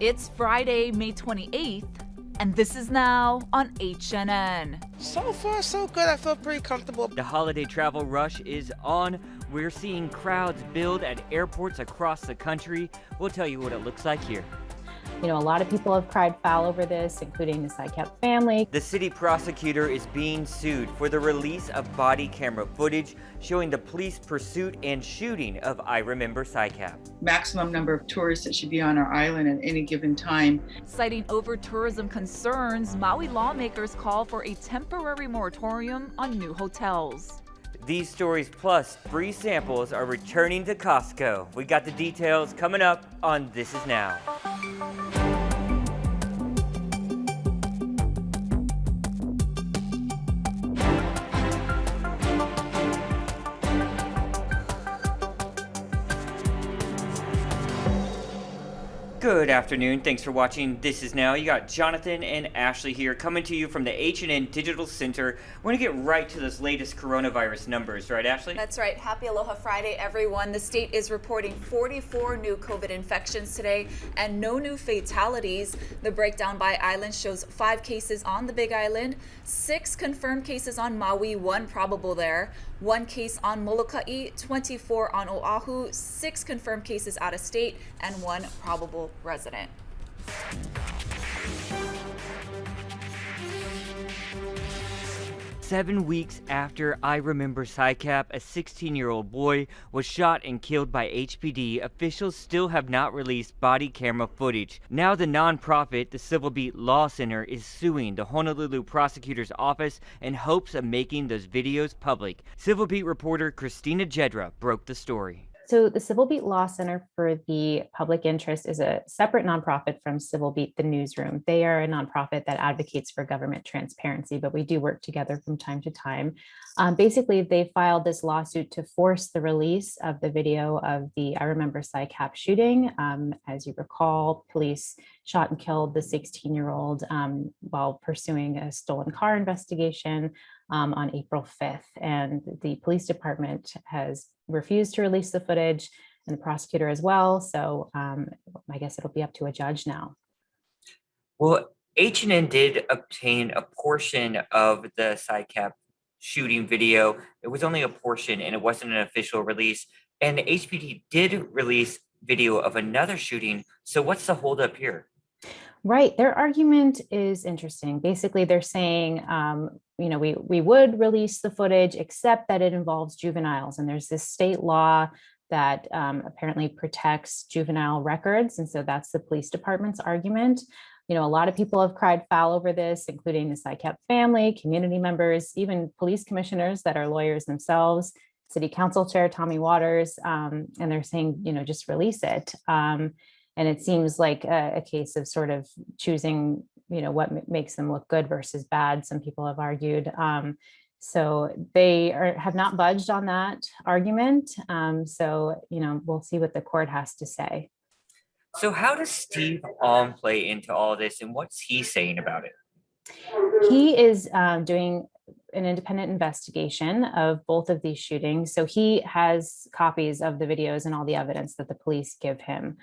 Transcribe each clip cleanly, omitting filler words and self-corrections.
It's Friday, May 28th, and this is now on HNN. So far, so good. I feel pretty comfortable. The holiday travel rush is on. We're seeing crowds build at airports across the country. We'll tell you what it looks like here. You know, a lot of people have cried foul over this, including the Sycap family. The city prosecutor is being sued for the release of body camera footage showing the police pursuit and shooting of I Remember Sycap. Maximum number of tourists that should be on our island at any given time. Citing over-tourism concerns, Maui lawmakers call for a temporary moratorium on new hotels. These stories plus free samples are returning to Costco. We got the details coming up on This Is Now. Good afternoon. Thanks for watching This Is Now. You got Jonathan and Ashley here coming to you from the H&N Digital Center. We're going to get right to those latest coronavirus numbers, right, Ashley? That's right. Happy Aloha Friday, everyone. The state is reporting 44 new COVID infections today and no new fatalities. The breakdown by island shows 5 cases on the Big Island, 6 confirmed cases on Maui, 1 probable there, 1 case on Molokai, 24 on Oahu, 6 confirmed cases out of state, and 1 probable resident. Seven weeks after I Remember Sycap, a 16-year-old boy was shot and killed by HPD, officials still have not released body camera footage. Now the nonprofit, the Civil Beat Law Center, is suing the Honolulu prosecutor's office in hopes of making those videos public. Civil Beat reporter Christina Jedra broke the story. So the Civil Beat Law Center for the Public Interest is a separate nonprofit from Civil Beat the Newsroom. They are a nonprofit that advocates for government transparency, but we do work together from time to time. Basically, they filed this lawsuit to force the release of the video of the I Remember Sycap shooting. As you recall, police shot and killed the 16-year-old while pursuing a stolen car investigation on April 5th. And the police department has refused to release the footage, and the prosecutor as well. So I guess it'll be up to a judge now. Well, H&N did obtain a portion of the Sycap shooting video. It was only a portion and it wasn't an official release. And the HPD did release video of another shooting. So what's the holdup here? Right. Their argument is interesting. Basically, they're saying, you know, we would release the footage, except that it involves juveniles. And there's this state law that apparently protects juvenile records. And so that's the police department's argument. You know, a lot of people have cried foul over this, including the Sycap family, community members, even police commissioners that are lawyers themselves, City Council Chair Tommy Waters, and they're saying, you know, just release it. And it seems like a case of sort of choosing, you know, what makes them look good versus bad, some people have argued. So they have not budged on that argument. So, you know, we'll see what the court has to say. So how does Steve Alm play into all this, and what's he saying about it? He is doing an independent investigation of both of these shootings. So he has copies of the videos and all the evidence that the police give him.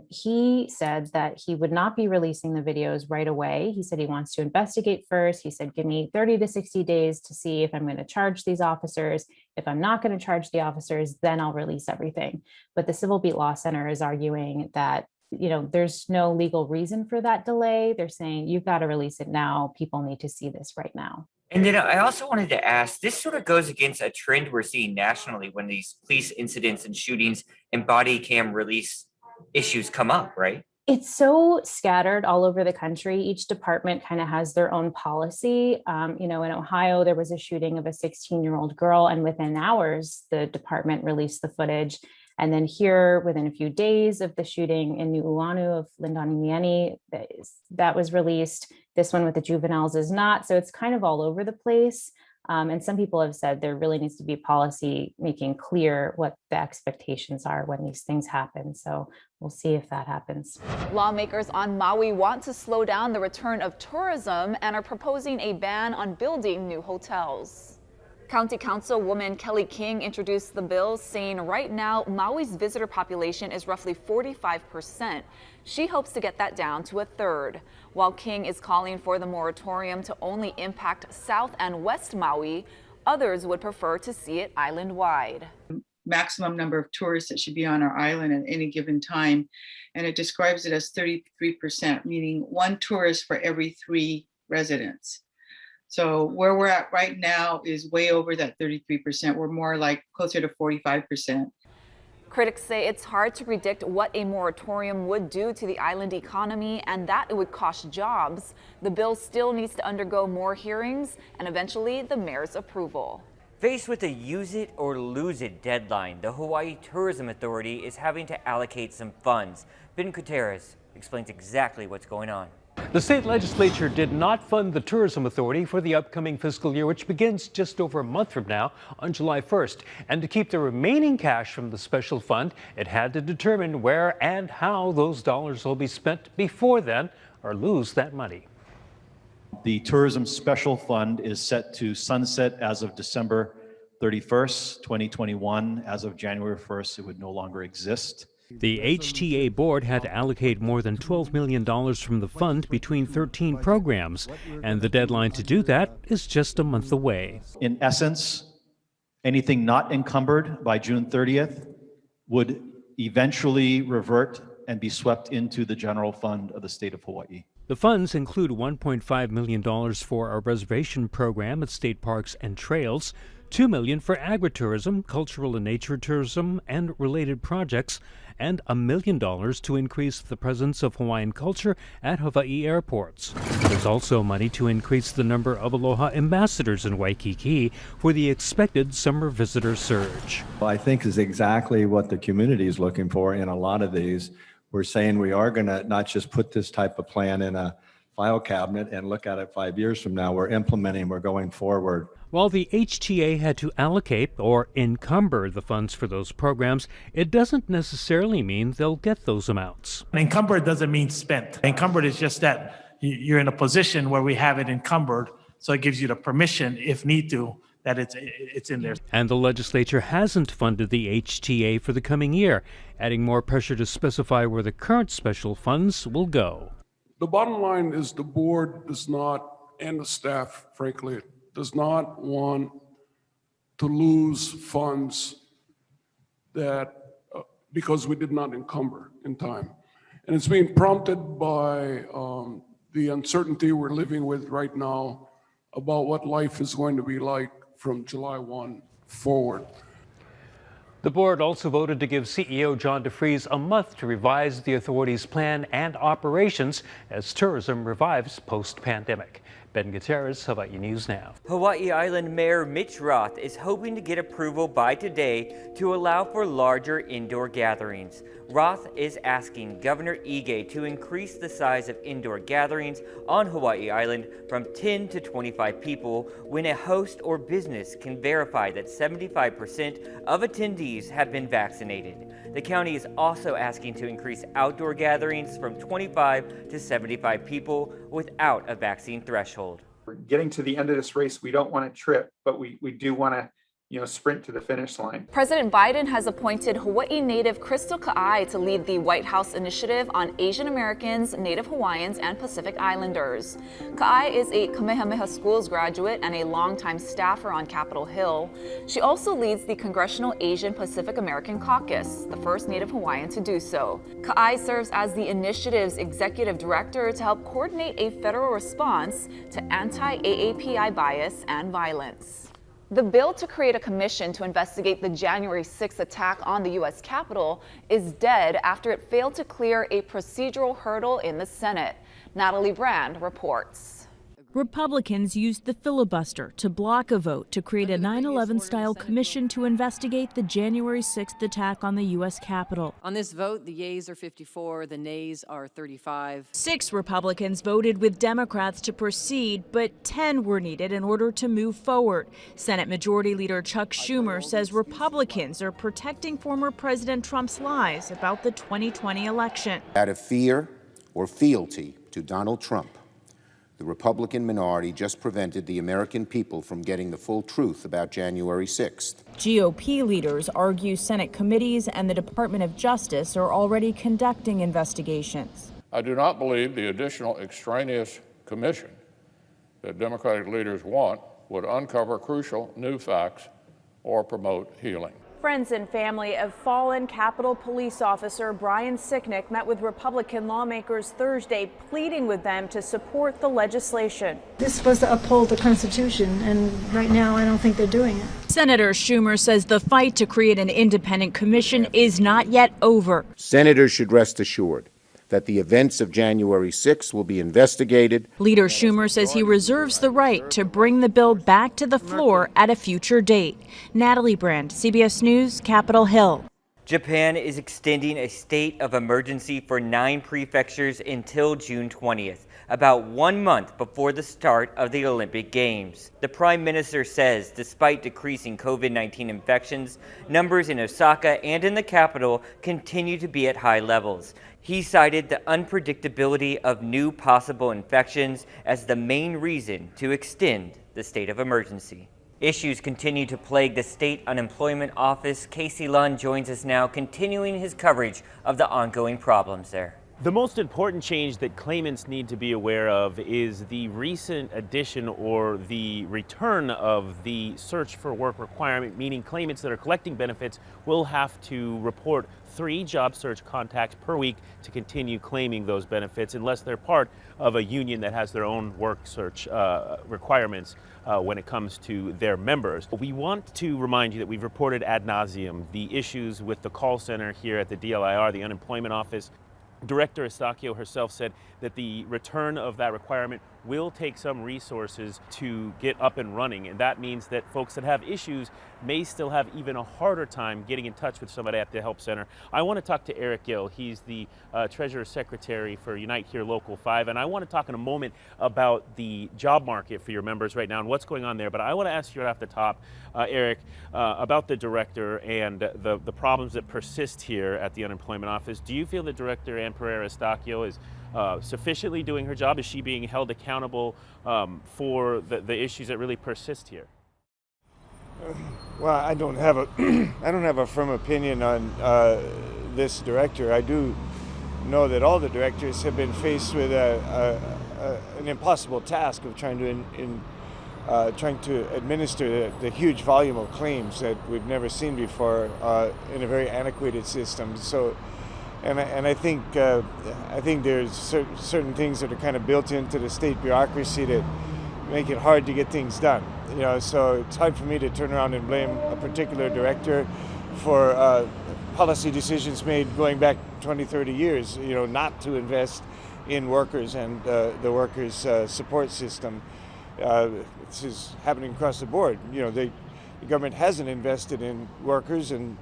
He said that he would not be releasing the videos right away. He said he wants to investigate first. He said, give me 30 to 60 days to see if I'm going to charge these officers. If I'm not going to charge the officers, then I'll release everything. But the Civil Beat Law Center is arguing that, you know, there's no legal reason for that delay. They're saying you've got to release it now. People need to see this right now. And then I also wanted to ask, this sort of goes against a trend we're seeing nationally when these police incidents and shootings and body cam release issues come up, right? It's so scattered all over the country. Each department kind of has their own policy. You know, in Ohio, there was a shooting of a 16-year-old girl, and within hours, the department released the footage. And then here, within a few days of the shooting in Niuanu of Lindani, that was released. This one with the juveniles is not. So it's kind of all over the place. And some people have said there really needs to be policy making clear what the expectations are when these things happen. So we'll see if that happens. Lawmakers on Maui want to slow down the return of tourism and are proposing a ban on building new hotels. County Councilwoman Kelly King introduced the bill, saying right now Maui's visitor population is roughly 45%. She hopes to get that down to a third. While King is calling for the moratorium to only impact South and West Maui, others would prefer to see it island-wide. Maximum number of tourists that should be on our island at any given time. And it describes it as 33%, meaning one tourist for every 3 residents. So where we're at right now is way over that 33%. We're more like closer to 45%. Critics say it's hard to predict what a moratorium would do to the island economy and that it would cost jobs. The bill still needs to undergo more hearings and eventually the mayor's approval. Faced with a use it or lose it deadline, the Hawaii Tourism Authority is having to allocate some funds. Ben Gutierrez explains exactly what's going on. The state legislature did not fund the Tourism Authority for the upcoming fiscal year, which begins just over a month from now on July 1st. And to keep the remaining cash from the special fund, it had to determine where and how those dollars will be spent before then, or lose that money. The Tourism Special Fund is set to sunset as of December 31st, 2021. As of January 1st, it would no longer exist. The HTA board had to allocate more than $12 million from the fund between 13 programs, and the deadline to do that is just a month away. In essence, anything not encumbered by June 30th would eventually revert and be swept into the general fund of the state of Hawaii. The funds include $1.5 million for a reservation program at state parks and trails, $2 million for agritourism, cultural and nature tourism, and related projects, and $1 million to increase the presence of Hawaiian culture at Hawaii airports. There's also money to increase the number of Aloha ambassadors in Waikiki for the expected summer visitor surge. Well, I think is exactly what the community is looking for in a lot of these. We're saying we are going to not just put this type of plan in a file cabinet and look at it 5 years from now. We're implementing, we're going forward. While the HTA had to allocate or encumber the funds for those programs, it doesn't necessarily mean they'll get those amounts. Encumbered doesn't mean spent. Encumbered is just that you're in a position where we have it encumbered, so it gives you the permission, if need to, that it's in there. And the legislature hasn't funded the HTA for the coming year, adding more pressure to specify where the current special funds will go. The bottom line is the board does not, and the staff, frankly, does not want to lose funds that because we did not encumber in time. And it's being prompted by the uncertainty we're living with right now about what life is going to be like from July 1 forward. The board also voted to give CEO John DeFries a month to revise the authority's plan and operations as tourism revives post-pandemic. Ben Gutierrez, Hawaii News Now. Hawaii Island Mayor Mitch Roth is hoping to get approval by today to allow for larger indoor gatherings. Roth is asking Governor Ige to increase the size of indoor gatherings on Hawaii Island from 10 to 25 people when a host or business can verify that 75% of attendees have been vaccinated. The county is also asking to increase outdoor gatherings from 25 to 75 people without a vaccine threshold. We're getting to the end of this race. We don't want to trip, but we do want to sprint to the finish line. President Biden has appointed Hawaii native Crystal Ka'ai to lead the White House initiative on Asian Americans, Native Hawaiians, and Pacific Islanders. Ka'ai is a Kamehameha Schools graduate and a longtime staffer on Capitol Hill. She also leads the Congressional Asian Pacific American Caucus, the first Native Hawaiian to do so. Ka'ai serves as the initiative's executive director to help coordinate a federal response to anti-AAPI bias and violence. The bill to create a commission to investigate the January 6th attack on the U.S. Capitol is dead after it failed to clear a procedural hurdle in the Senate. Natalie Brand reports. Republicans used the filibuster to block a vote to create a 9/11-style commission to investigate the January 6th attack on the U.S. Capitol. On this vote, the yeas are 54, the nays are 35. 6 Republicans voted with Democrats to proceed, but 10 were needed in order to move forward. Senate Majority Leader Chuck Schumer says Republicans are protecting former President Trump's lies about the 2020 election. Out of fear or fealty to Donald Trump, The Republican minority just prevented the American people from getting the full truth about January 6th. GOP leaders argue Senate committees and the Department of Justice are already conducting investigations. I do not believe the additional extraneous commission that Democratic leaders want would uncover crucial new facts or promote healing. Friends and family of fallen Capitol Police Officer Brian Sicknick met with Republican lawmakers Thursday, pleading with them to support the legislation. This is supposed to uphold the Constitution, and right now I don't think they're doing it. Senator Schumer says the fight to create an independent commission is not yet over. Senators should rest assured that the events of January 6th will be investigated. Leader Schumer says he reserves the right to bring the bill back to the floor at a future date. Natalie Brand, CBS News, Capitol Hill. Japan is extending a state of emergency for 9 prefectures until June 20th, about 1 month before the start of the Olympic Games. The Prime Minister says despite decreasing COVID-19 infections, numbers in Osaka and in the capital continue to be at high levels. He cited the unpredictability of new possible infections as the main reason to extend the state of emergency. Issues continue to plague the State Unemployment Office. Casey Lund joins us now, continuing his coverage of the ongoing problems there. The most important change that claimants need to be aware of is the recent addition or the return of the search for work requirement, meaning claimants that are collecting benefits will have to report 3 job search contacts per week to continue claiming those benefits unless they're part of a union that has their own work search requirements when it comes to their members. We want to remind you that we've reported ad nauseum the issues with the call center here at the DLIR, the Unemployment Office. Director Estacchio herself said that the return of that requirement will take some resources to get up and running, and that means that folks that have issues may still have even a harder time getting in touch with somebody at the help center. I want to talk to Eric Gill. He's the Treasurer Secretary for Unite Here Local 5, and I want to talk in a moment about the job market for your members right now and what's going on there. But I want to ask you right off the top, Eric, about the director and the problems that persist here at the Unemployment Office. Do you feel that Director Ann Pereira Estacchio is sufficiently doing her job? Is she being held accountable for the issues that really persist here? Well, I don't have a firm opinion on this director. I do know that all the directors have been faced with an impossible task of trying to administer the huge volume of claims that we've never seen before in a very antiquated system. So. And I think there's certain things that are kind of built into the state bureaucracy that make it hard to get things done. You know, so it's hard for me to turn around and blame a particular director for policy decisions made going back 20, 30 years. You know, not to invest in workers and the workers' support system. This is happening across the board. You know, the government hasn't invested in workers and.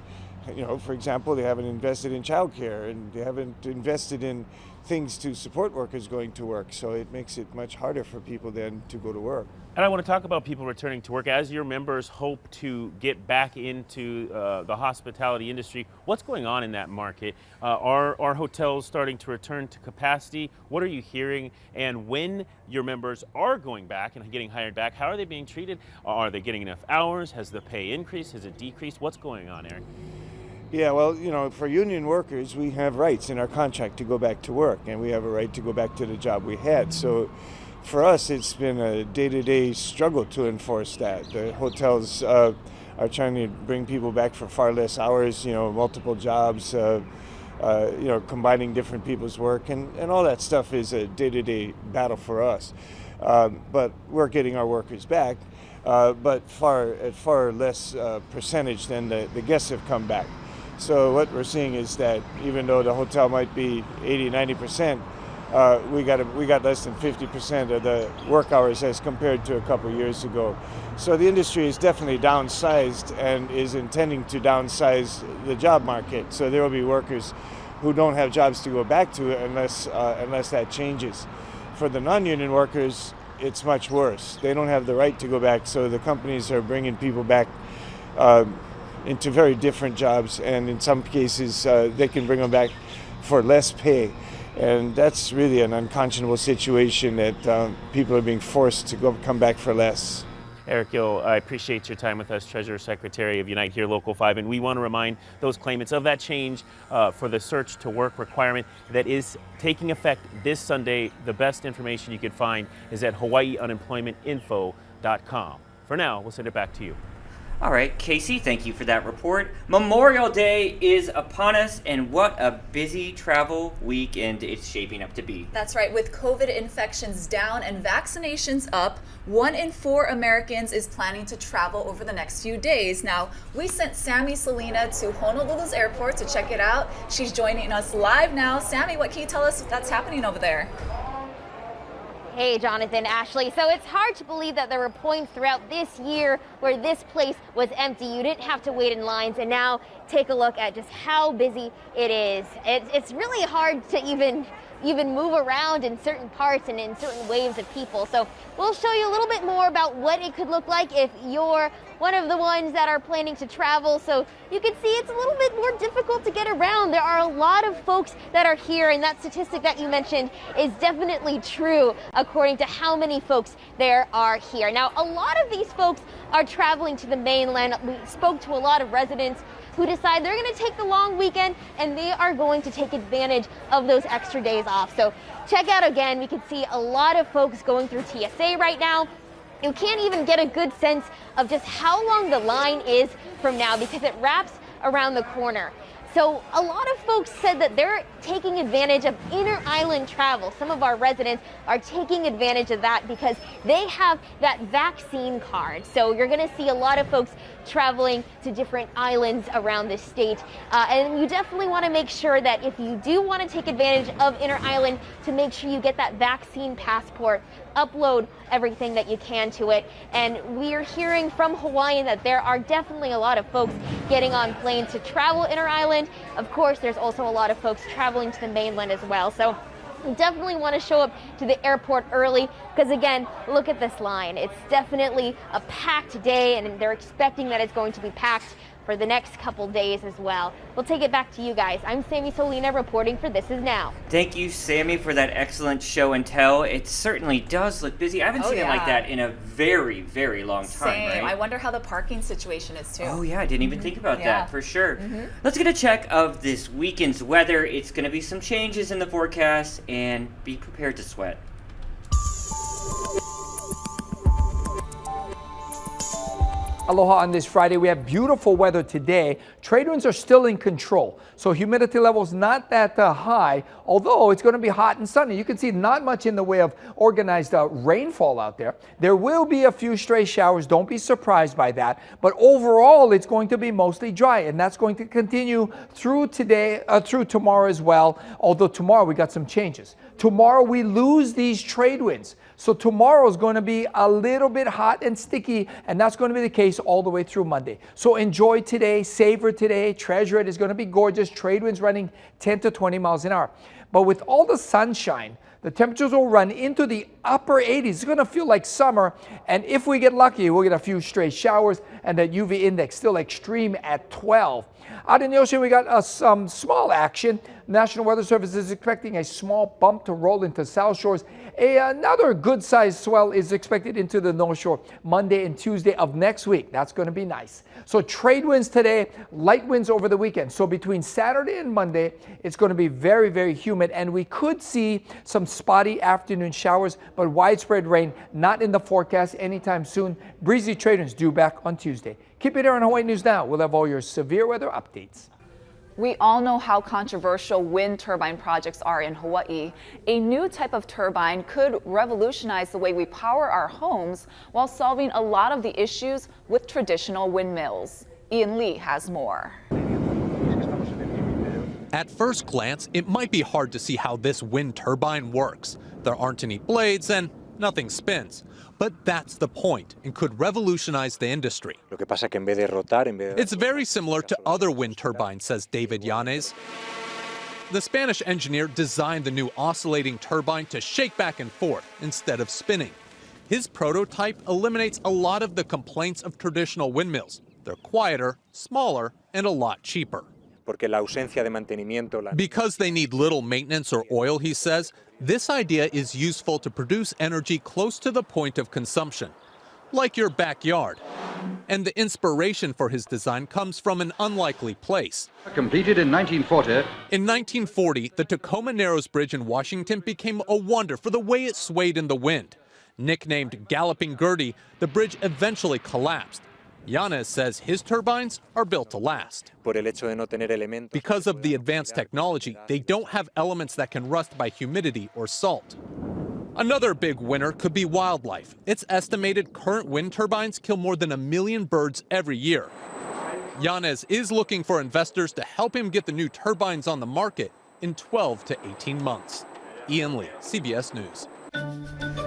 You know, for example, they haven't invested in childcare and they haven't invested in things to support workers going to work. So it makes it much harder for people then to go to work. And I want to talk about people returning to work. As your members hope to get back into the hospitality industry, what's going on in that market? Are hotels starting to return to capacity? What are you hearing? And when your members are going back and getting hired back, how are they being treated? Are they getting enough hours? Has the pay increased? Has it decreased? What's going on, Eric? Yeah, well, you know, for union workers, we have rights in our contract to go back to work, and we have a right to go back to the job we had. So for us, it's been a day-to-day struggle to enforce that. The hotels are trying to bring people back for far less hours, you know, multiple jobs, you know, combining different people's work, and all that stuff is a day-to-day battle for us. But we're getting our workers back, but at far less percentage than the guests have come back. So what we're seeing is that even though the hotel might be 80-90%, we got less than 50% of the work hours as compared to a couple of years ago. So the industry is definitely downsized and is intending to downsize the job market. So there will be workers who don't have jobs to go back to unless that changes. For the non-union workers, it's much worse. They don't have the right to go back, so the companies are bringing people back into very different jobs, and in some cases they can bring them back for less pay. And that's really an unconscionable situation that people are being forced to come back for less. Eric Gill, I appreciate your time with us, Treasurer Secretary of Unite Here Local 5, and we want to remind those claimants of that change for the search to work requirement that is taking effect this Sunday. The best information you can find is at hawaiiunemploymentinfo.com. For now, we'll send it back to you. All right, Casey, thank you for that report. Memorial Day is upon us, and what a busy travel weekend it's shaping up to be. That's right. With COVID infections down and vaccinations up, 1 in 4 Americans is planning to travel over the next few days. Now, we sent Sammy Salina to Honolulu's airport to check it out. She's joining us live now. Sammy, what can you tell us that's happening over there? Hey, Jonathan, Ashley. So it's hard to believe that there were points throughout this year where this place was empty. You didn't have to wait in lines, and now take a look at just how busy it is. It's really hard to even move around in certain parts and in certain waves of people. So we'll show you a little bit more about what it could look like if you're one of the ones that are planning to travel. So you can see it's a little bit more difficult to get around. There are a lot of folks that are here, and that statistic that you mentioned is definitely true according to how many folks there are here. Now, a lot of these folks are traveling to the mainland. We spoke to a lot of residents who decide they're going to take the long weekend and they are going to take advantage of those extra days off. So check out again, we can see a lot of folks going through TSA right now. You can't even get a good sense of just how long the line is from now because it wraps around the corner. So a lot of folks said that they're taking advantage of inner island travel. Some of our residents are taking advantage of that because they have that vaccine card. So you're going to see a lot of folks traveling to different islands around the state. And you definitely want to make sure that if you do want to take advantage of inner island, to make sure you get that vaccine passport, upload everything that you can to it. And we're hearing from Hawaii that there are definitely a lot of folks getting on planes to travel inner island. Of course, there's also a lot of folks traveling to the mainland as well. So you definitely want to show up to the airport early because, again, look at this line. It's definitely a packed day, and they're expecting that it's going to be packed for the next couple days as well. We'll take it back to you guys. I'm Sammy Solina reporting for This Is Now. Thank you, Sammy, for that excellent show and tell. It certainly does look busy. I haven't seen it like that in a very, very long time. Same. Right? I wonder how the parking situation is too. Oh yeah, I didn't even think about that for sure. Let's get a check of this weekend's weather. It's going to be some changes in the forecast, and be prepared to sweat. Aloha on this Friday. We have beautiful weather today. Trade winds are still in control, so humidity levels not that high, although it's going to be hot and sunny. You can see not much in the way of organized rainfall out there. There will be a few stray showers. Don't be surprised by that. But overall, it's going to be mostly dry, and that's going to continue through today, through tomorrow as well, although tomorrow we got some changes. Tomorrow we lose these trade winds. So tomorrow is going to be a little bit hot and sticky, and that's going to be the case all the way through Monday. So enjoy today, savor today, treasure it. It's going to be gorgeous. Trade winds running 10 to 20 miles an hour. But with all the sunshine, the temperatures will run into the upper 80s. It's going to feel like summer, and if we get lucky, we'll get a few stray showers, and that UV index still extreme at 12. Out in the ocean, we got some small action. National Weather Service is expecting a small bump to roll into South Shores. Another good-sized swell is expected into the North Shore Monday and Tuesday of next week. That's going to be nice. So trade winds today, light winds over the weekend. So between Saturday and Monday, it's going to be very, very humid, and we could see some spotty afternoon showers, but widespread rain not in the forecast anytime soon. Breezy trade winds due back on Tuesday. Keep it here on Hawaii News Now. We'll have all your severe weather updates. We all know how controversial wind turbine projects are in Hawaii. A new type of turbine could revolutionize the way we power our homes while solving a lot of the issues with traditional windmills. Ian Lee has more. At first glance, it might be hard to see how this wind turbine works. There aren't any blades and nothing spins. But that's the point and could revolutionize the industry. It's very similar to other wind turbines, says David Yanes. The Spanish engineer designed the new oscillating turbine to shake back and forth instead of spinning. His prototype eliminates a lot of the complaints of traditional windmills. They're quieter, smaller, and a lot cheaper. Because they need little maintenance or oil, he says, this idea is useful to produce energy close to the point of consumption, like your backyard. And the inspiration for his design comes from an unlikely place. Completed in 1940. In 1940, the Tacoma Narrows Bridge in Washington became a wonder for the way it swayed in the wind. Nicknamed Galloping Gertie, the bridge eventually collapsed. Yanez says his turbines are built to last. Because of the advanced technology, they don't have elements that can rust by humidity or salt. Another big winner could be wildlife. It's estimated current wind turbines kill more than 1 million birds every year. Yanez is looking for investors to help him get the new turbines on the market in 12 to 18 months. Ian Lee, CBS News.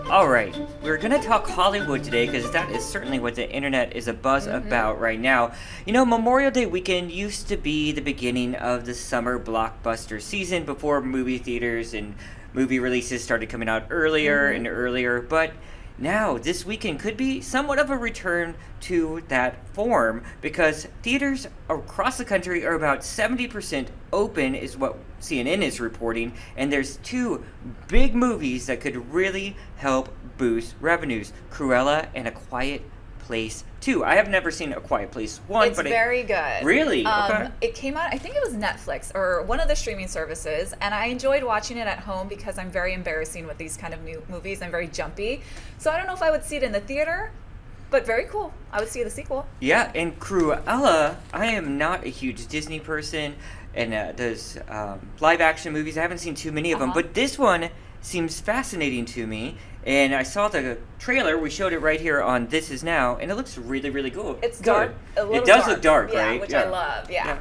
All right, we're going to talk Hollywood today because that is certainly what the internet is abuzz about right now. You know, Memorial Day weekend used to be the beginning of the summer blockbuster season before movie theaters and movie releases started coming out earlier and earlier, but now this weekend could be somewhat of a return to that form because theaters across the country are about 70% open is what CNN is reporting, and there's 2 big movies that could really help boost revenues, Cruella and A Quiet Place 2. I have never seen A Quiet Place 1, It's but very good. Really? Okay. It came out, I think it was Netflix or one of the streaming services, and I enjoyed watching it at home because I'm very embarrassing with these kind of new movies. I'm very jumpy. So I don't know if I would see it in the theater, but very cool. I would see the sequel. Yeah, and Cruella, I am not a huge Disney person, and those live action movies, I haven't seen too many of them, but this one seems fascinating to me. And I saw the trailer, we showed it right here on This Is Now, and it looks really, really cool. It's dark. It does look dark, right? Which I love, yeah.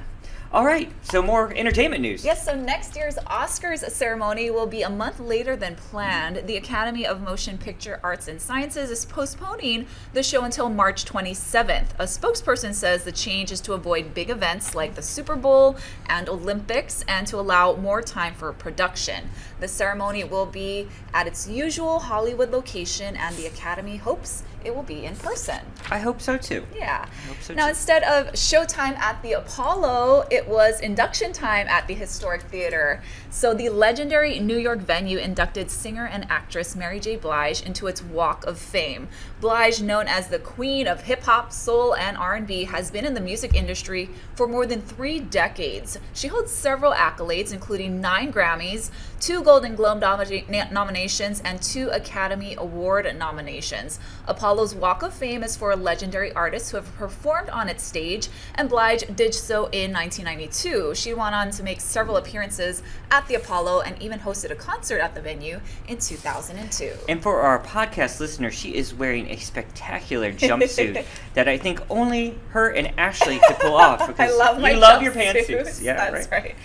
All right, so more entertainment news. Yes, so next year's Oscars ceremony will be a month later than planned. The Academy of Motion Picture Arts and Sciences is postponing the show until March 27th. A spokesperson says the change is to avoid big events like the Super Bowl and Olympics and to allow more time for production. The ceremony will be at its usual Hollywood location, and the Academy hopes it will be in person. I hope so too. Yeah. I hope so Now, too. instead of showtime at the Apollo, it was induction time at the Historic Theater. So the legendary New York venue inducted singer and actress Mary J. Blige into its Walk of Fame. Blige, known as the queen of hip-hop, soul, and R&B, has been in the music industry for more than 3 decades. She holds several accolades, including 9 Grammys, 2 Golden Globe nominations, and 2 Academy Award nominations. Apollo's Walk of Fame is for legendary artists who have performed on its stage, and Blige did so in 1992. She went on to make several appearances at the Apollo and even hosted a concert at the venue in 2002. And for our podcast listeners, she is wearing a spectacular jumpsuit that I think only her and Ashley could pull off. Because I love my you love your jumpsuits. pantsuits. Yeah, That's right.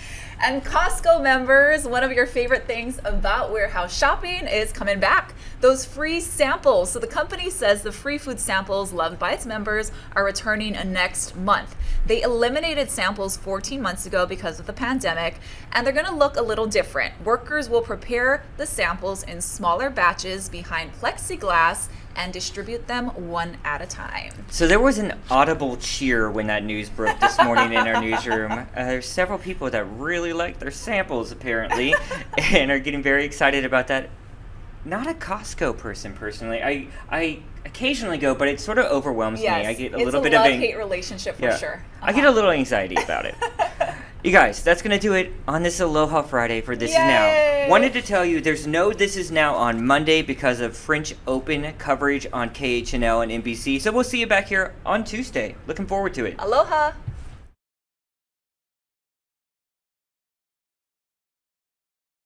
And Costco members, one of your favorite things about warehouse shopping is coming back. Those free samples. So the company says the free food samples loved by its members are returning next month. They eliminated samples 14 months ago because of the pandemic, and they're going to look a little different. Workers will prepare the samples in smaller batches behind plexiglass and distribute them one at a time. So there was an audible cheer when that news broke this morning in our newsroom. There's several people that really like their samples apparently and are getting very excited about that. Not a Costco person personally. I occasionally go, but it sort of overwhelms me. I get a little bit of It's a love-hate relationship for sure. I get a little anxiety about it. You guys, that's going to do it on this Aloha Friday for This Is Now. Wanted to tell you there's no This Is Now on Monday because of French Open coverage on KHNL and NBC. So we'll see you back here on Tuesday. Looking forward to it. Aloha.